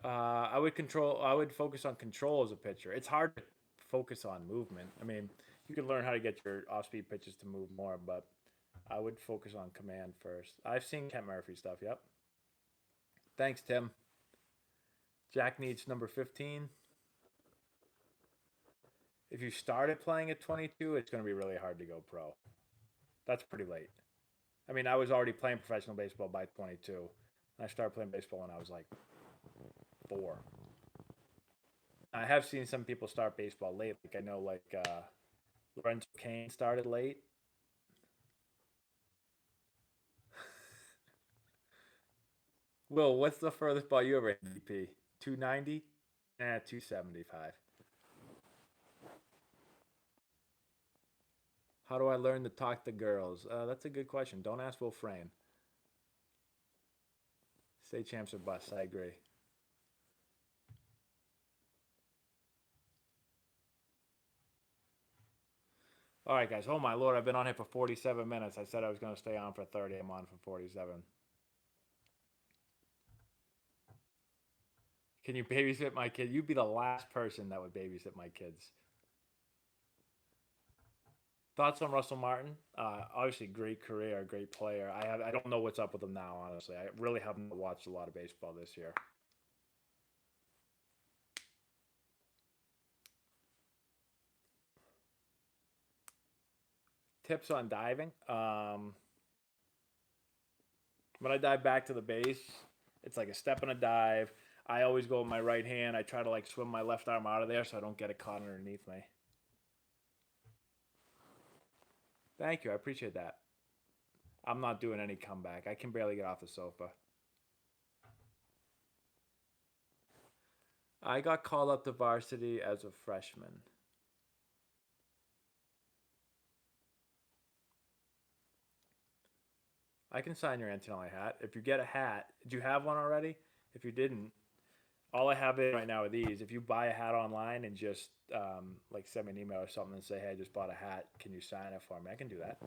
I would focus on control as a pitcher. It's hard to focus on movement. I mean, you can learn how to get your off-speed pitches to move more, but I would focus on command first. I've seen Kent Murphy stuff. Yep. Thanks, Tim. Jack needs number 15. If you started playing at 22, it's going to be really hard to go pro. That's pretty late. I mean, I was already playing professional baseball by 22. I started playing baseball when I was like 4. I have seen some people start baseball late. Like I know, like Lorenzo Kane started late. Will, what's the furthest ball you ever hit? MVP? 290? 275. How do I learn to talk to girls? That's a good question. Don't ask Will Frame. State champs are bust. I agree. All right, guys. Oh my lord, I've been on here for 47 minutes. I said I was going to stay on for 30. I'm on for 47. Can you babysit my kid? You'd be the last person that would babysit my kids. Thoughts on Russell Martin? Obviously, great career, great player. I don't know what's up with him now. Honestly, I really haven't watched a lot of baseball this year. Tips on diving. When I dive back to the base, it's like a step and a dive. I always go with my right hand. I try to like swim my left arm out of there so I don't get it caught underneath me. Thank you. I appreciate that. I'm not doing any comeback. I can barely get off the sofa. I got called up to varsity as a freshman. I can sign your Antonelli hat. If you get a hat, did you have one already? If you didn't, all I have in right now are these. If you buy a hat online and just like send me an email or something and say, "Hey, I just bought a hat. Can you sign it for me?" I can do that.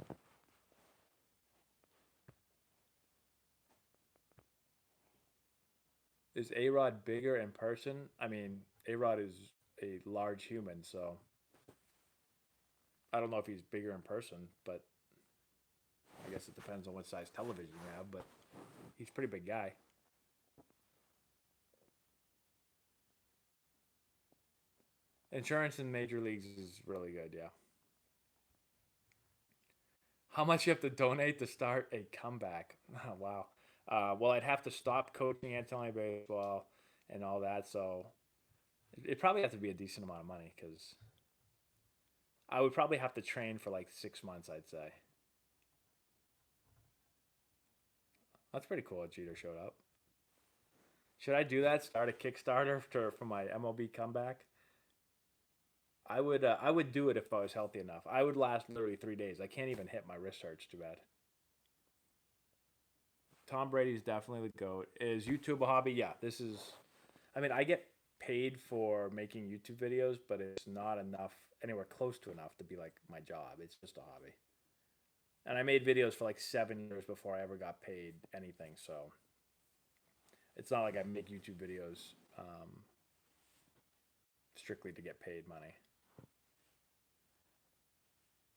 Is A Rod bigger in person? I mean, A Rod is a large human, so I don't know if he's bigger in person, but I guess it depends on what size television you have. But he's a pretty big guy. Insurance in major leagues is really good, yeah. How much you have to donate to start a comeback? Oh, wow. Well, I'd have to stop coaching Antonelli baseball and all that, so it probably have to be a decent amount of money because I would probably have to train for like 6 months. I'd say that's pretty cool. That Jeter showed up. Should I do that? Start a Kickstarter for my MLB comeback? I would do it if I was healthy enough. I would last literally 3 days. I can't even hit. My wrist hurts too bad. Tom Brady's definitely the goat. Is YouTube a hobby? Yeah, this is. I mean, I get paid for making YouTube videos, but it's not enough, anywhere close to enough to be like my job. It's just a hobby. And I made videos for like 7 years before I ever got paid anything. So it's not like I make YouTube videos strictly to get paid money.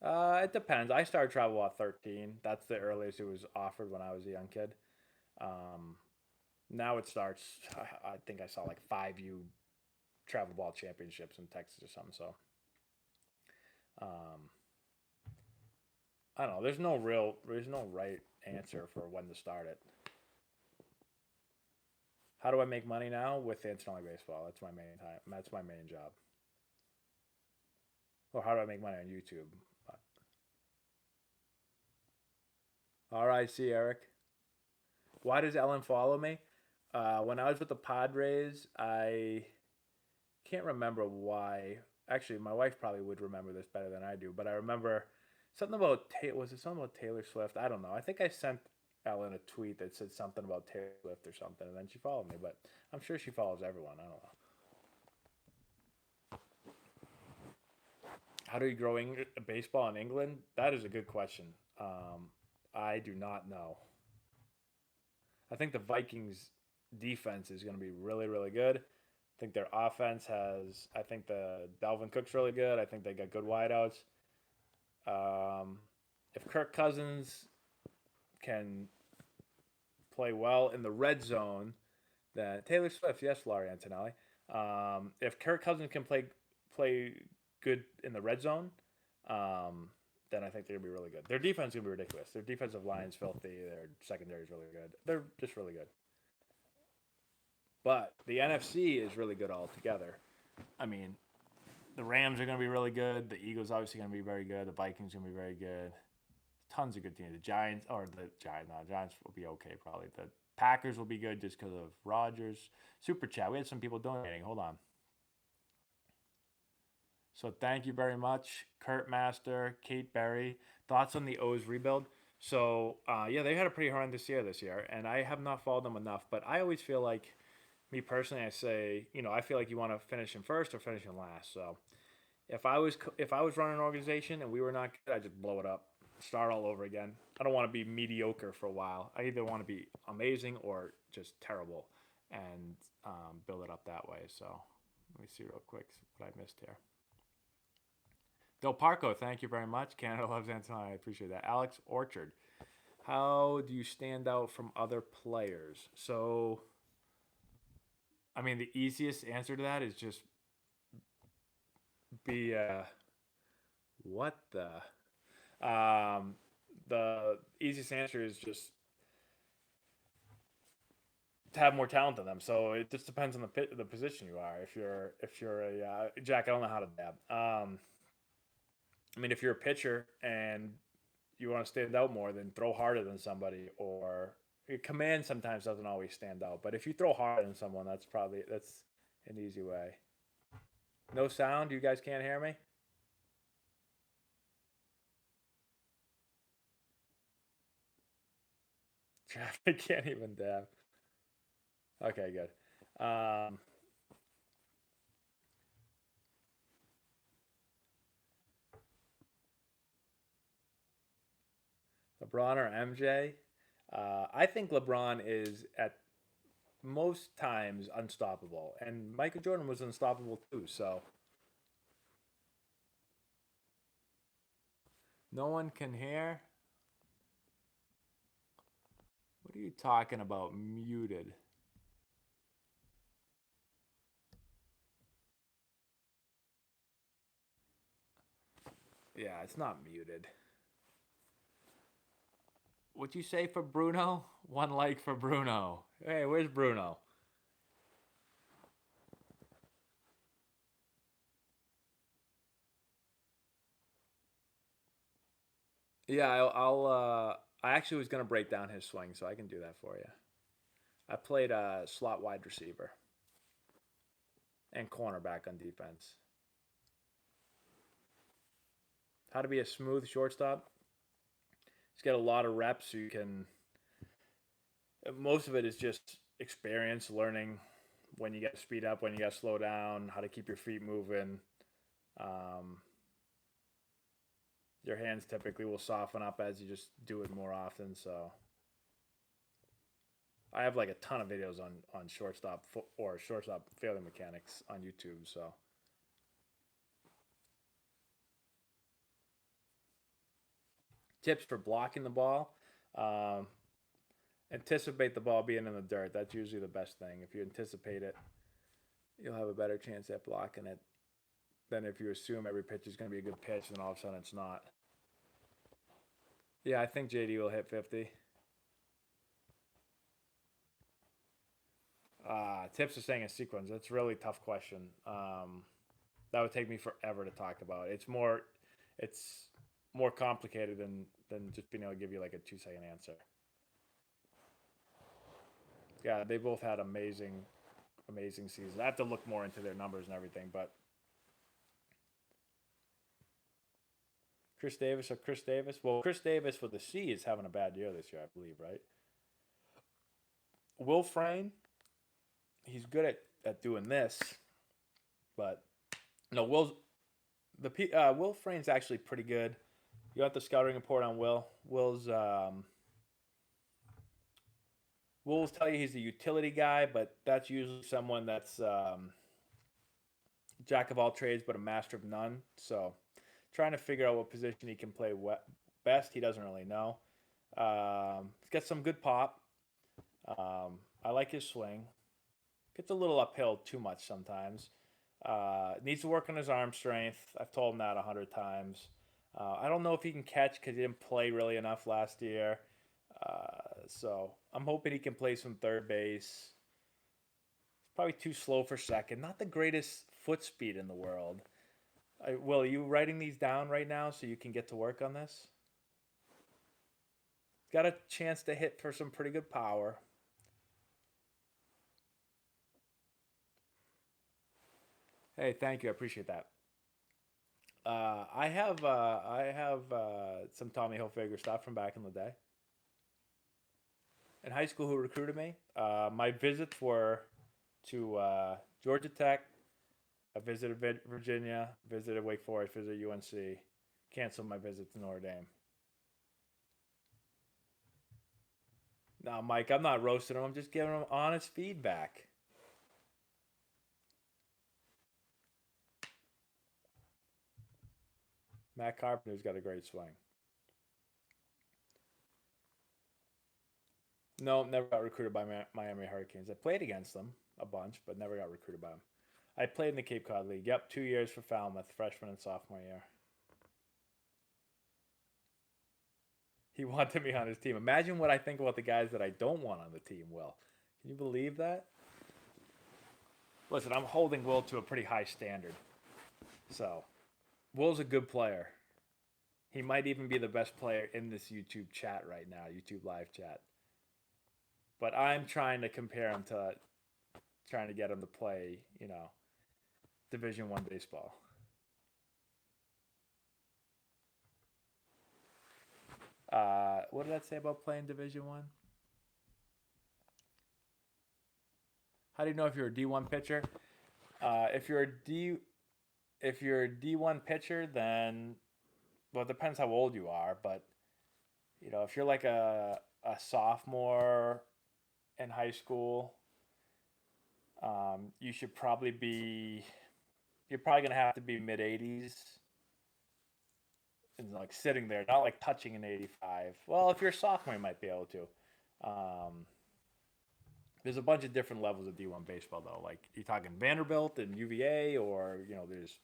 It depends. I started travel at 13. That's the earliest it was offered when I was a young kid. Um, Now it starts. I think I saw like 5U travel ball championships in Texas or something. So um, I don't know. There's no right answer for when to start it. How do I make money now with Antonelli baseball? That's my main time. That's my main job. Or how do I make money on YouTube? All right, see Eric. Why does Ellen follow me? When I was with the Padres, I can't remember why. Actually, my wife probably would remember this better than I do, but I remember something about was it something about Taylor Swift? I don't know. I think I sent Ellen a tweet that said something about Taylor Swift or something, and then she followed me. But I'm sure she follows everyone. I don't know. How do you grow baseball in England? That is a good question. I do not know. I think the Vikings defense is going to be really, really good. I think their offense has. I think the Dalvin Cook's really good. I think they got good wideouts. Um, if Kirk Cousins can play well in the red zone, then Taylor Swift, yes, Laurie Antonelli. If Kirk Cousins can play good in the red zone, then I think they're gonna be really good. Their defense is gonna be ridiculous. Their defensive line's filthy. Their secondary is really good. They're just really good. But the NFC is really good altogether. I mean, the Rams are going to be really good. The Eagles obviously going to be very good. The Vikings are going to be very good. Tons of good teams. The Giants Giants will be okay probably. The Packers will be good just because of Rodgers. Super chat. We had some people donating. Hold on. So thank you very much, Kurt Master, Kate Berry. Thoughts on the O's rebuild? So yeah, they had a pretty horrendous year this year, and I have not followed them enough. But I always feel like, me personally, I say, I feel like you want to finish in first or finish in last. So if I was running an organization and we were not good, I'd just blow it up, start all over again. I don't want to be mediocre for a while. I either want to be amazing or just terrible, and build it up that way. So let me see real quick what I missed here. Del Parco, thank you very much. Canada loves Antonelli. I appreciate that. Alex Orchard, how do you stand out from other players? So, I mean, the easiest answer to that is just be what the easiest answer is just to have more talent than them. So it just depends on the position you are. If you're a Jack, I don't know how to dab. I mean, if you're a pitcher and you want to stand out more, then throw harder than somebody. Or command sometimes doesn't always stand out, but if you throw harder than someone, that's an easy way. No sound. You guys can't hear me. Traffic can't even dab. Okay, good. LeBron or MJ? I think LeBron is at most times unstoppable, and Michael Jordan was unstoppable too. So no one can hear. What are you talking about? Muted. Yeah, it's not muted. What'd you say for Bruno? One like for Bruno. Hey, where's Bruno? Yeah, I actually was gonna break down his swing, so I can do that for you. I played a slot wide receiver and cornerback on defense. How to be a smooth shortstop? Just get a lot of reps so you can. Most of it is just experience, learning when you got to speed up, when you got to slow down, how to keep your feet moving. Um, your hands typically will soften up as you just do it more often. So I have like a ton of videos on shortstop or shortstop failing mechanics on YouTube. So tips for blocking the ball. Um, Anticipate the ball being in the dirt. That's usually the best thing. If you anticipate it, you'll have a better chance at blocking it than if you assume every pitch is going to be a good pitch and all of a sudden it's not. Yeah, I think JD will hit 50. Tips are saying a sequence. That's a really tough question. That would take me forever to talk about. It's more complicated than just being able to give you like a 2 second answer. Yeah, they both had amazing seasons. I have to look more into their numbers and everything, but Chris Davis or Chris Davis? Well, Chris Davis for the C is having a bad year this year, I believe, right? Will Frayne, he's good at doing this, but no, Will Frayne's actually pretty good. You got the scouting report on Will. Will tell you he's a utility guy, but that's usually someone that's jack of all trades but a master of none. So trying to figure out what position he can play best, he doesn't really know. He's got some good pop. I like his swing. Gets a little uphill too much sometimes. Needs to work on his arm strength. I've told him that 100 times. I don't know if he can catch because he didn't play really enough last year. So I'm hoping he can play some third base. He's probably too slow for second. Not the greatest foot speed in the world. Will, are you writing these down right now so you can get to work on this? Got a chance to hit for some pretty good power. Hey, thank you. I appreciate that. I have some Tommy Hilfiger stuff from back in the day. In high school, who recruited me? My visits were to Georgia Tech. I visited Virginia, visited Wake Forest, visited UNC. Canceled my visit to Notre Dame. No, Mike, I'm not roasting him. I'm just giving him honest feedback. Matt Carpenter's got a great swing. No, never got recruited by Miami Hurricanes. I played against them a bunch, but never got recruited by them. I played in the Cape Cod League. Yep, 2 years for Falmouth, freshman and sophomore year. He wanted me on his team. Imagine what I think about the guys that I don't want on the team, Will. Can you believe that? Listen, I'm holding Will to a pretty high standard. So, Will's a good player. He might even be the best player in this YouTube chat right now, YouTube live chat. But I'm trying to compare him to trying to get him to play, Division 1 baseball. What did that say about playing Division 1? How do you know if you're a D1 pitcher? If you're a D1 pitcher, then it depends how old you are, but if you're like a sophomore in high school, you should probably be. You're probably gonna have to be mid 80s, and like sitting there, not like touching an 85. Well, if you're a sophomore, you might be able to. There's a bunch of different levels of D1 baseball though. Like you're talking Vanderbilt and UVA, or there's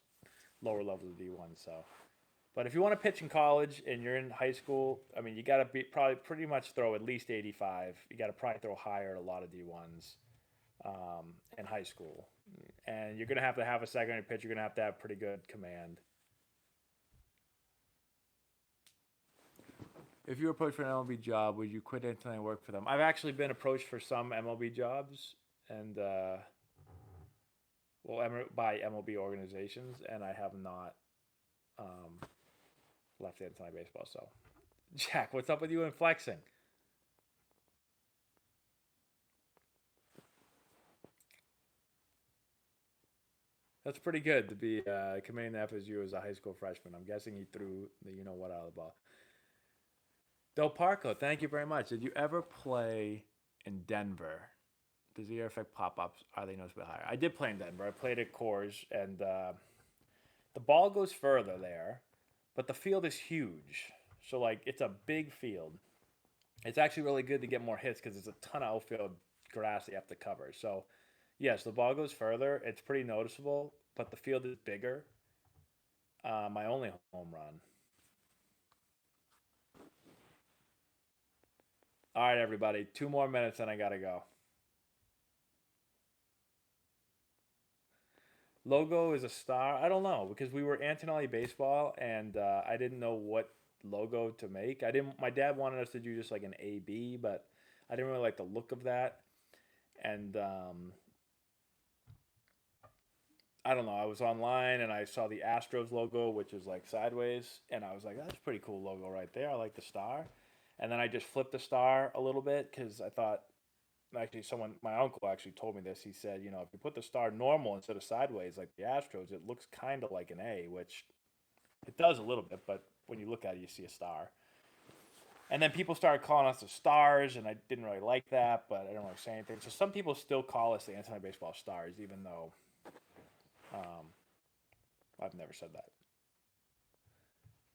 lower levels of D1. So, but if you want to pitch in college and you're in high school, I mean, you got to probably pretty much throw at least 85. You got to probably throw higher at a lot of D1s in high school, and you're gonna have to have a secondary pitch. You're gonna have to have pretty good command. If you were approached for an MLB job, would you quit until you work for them? I've actually been approached for some MLB jobs, and by MLB organizations, and I have not left Antonelli baseball. So, Jack, what's up with you and flexing? That's pretty good to be committing to FSU as a high school freshman. I'm guessing he threw the what out of the ball. Del Parco, thank you very much. Did you ever play in Denver? Does the air effect pop-ups, are they noticeably higher? I did play in Denver. I played at Coors, and the ball goes further there, but the field is huge. So, it's a big field. It's actually really good to get more hits because there's a ton of outfield grass that you have to cover. So, yes, the ball goes further. It's pretty noticeable, but the field is bigger. My only home run. All right, everybody. 2 more minutes and I got to go. Logo is a star. I don't know because we were Antonelli baseball, and I didn't know what logo to make. I didn't. My dad wanted us to do just like an AB, but I didn't really like the look of that. And I don't know. I was online and I saw the Astros logo, which is like sideways, and I was like, "That's a pretty cool logo right there. I like the star." And then I just flipped the star a little bit because I thought actually my uncle actually told me this. He said, you know, if you put the star normal instead of sideways like the Astros, it looks kind of like an A, which it does a little bit, but when you look at it, you see a star. And then people started calling us the Stars, and I didn't really like that, but I didn't really say anything. So some people still call us the anti-baseball Stars, even though um, I've never said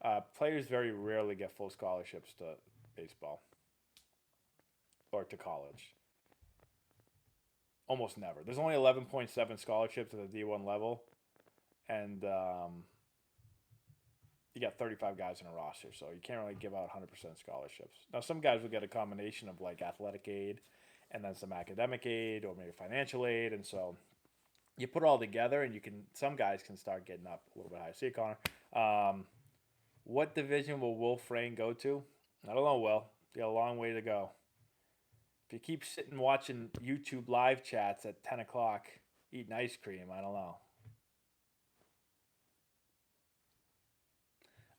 that. Players very rarely get full scholarships to baseball or to college. Almost never. There's only 11.7 scholarships at the D1 level, and you got 35 guys in a roster, so you can't really give out 100% scholarships. Now, some guys will get a combination of like athletic aid and then some academic aid or maybe financial aid, and so you put it all together, and you can. Some guys can start getting up a little bit higher. See you, Connor. What division will Wolf Rain go to? I don't know, Will. You got a long way to go. If you keep sitting watching YouTube live chats at 10 o'clock eating ice cream, I don't know.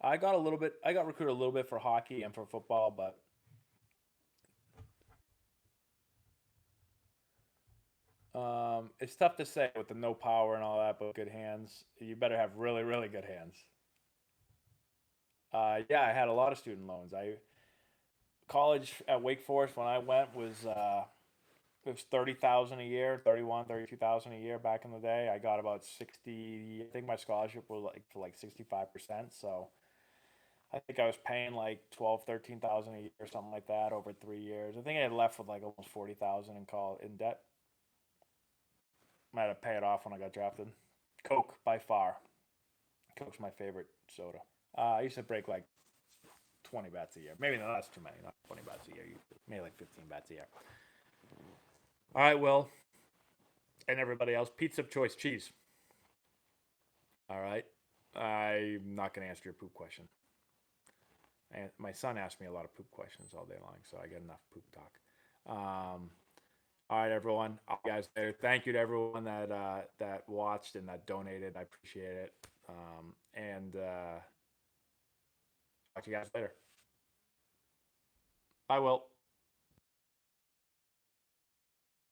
I got a little bit. I got recruited a little bit for hockey and for football, but it's tough to say with the no power and all that. But good hands, you better have really, really good hands. Yeah, I had a lot of student loans. I college at Wake Forest when I went was it was 30,000 a year, 31, 32,000 a year back in the day. I got about 60. I think my scholarship was like for like 65%. So I think I was paying like 12, 13,000 a year or something like that over 3 years. I think I had left with like almost 40,000 in call in debt. I had to pay it off when I got drafted. Coke by far. Coke's my favorite soda. I used to break like 20 bats a year. Maybe no, that's too many. Not 20 bats a year. Maybe like 15 bats a year. All right, well, and everybody else, pizza of choice, cheese. All right. I'm not going to answer your poop question. And my son asked me a lot of poop questions all day long, so I get enough poop talk. All right, everyone. All guys there. Thank you to everyone that watched and that donated. I appreciate it. And talk to you guys later. Bye, Will.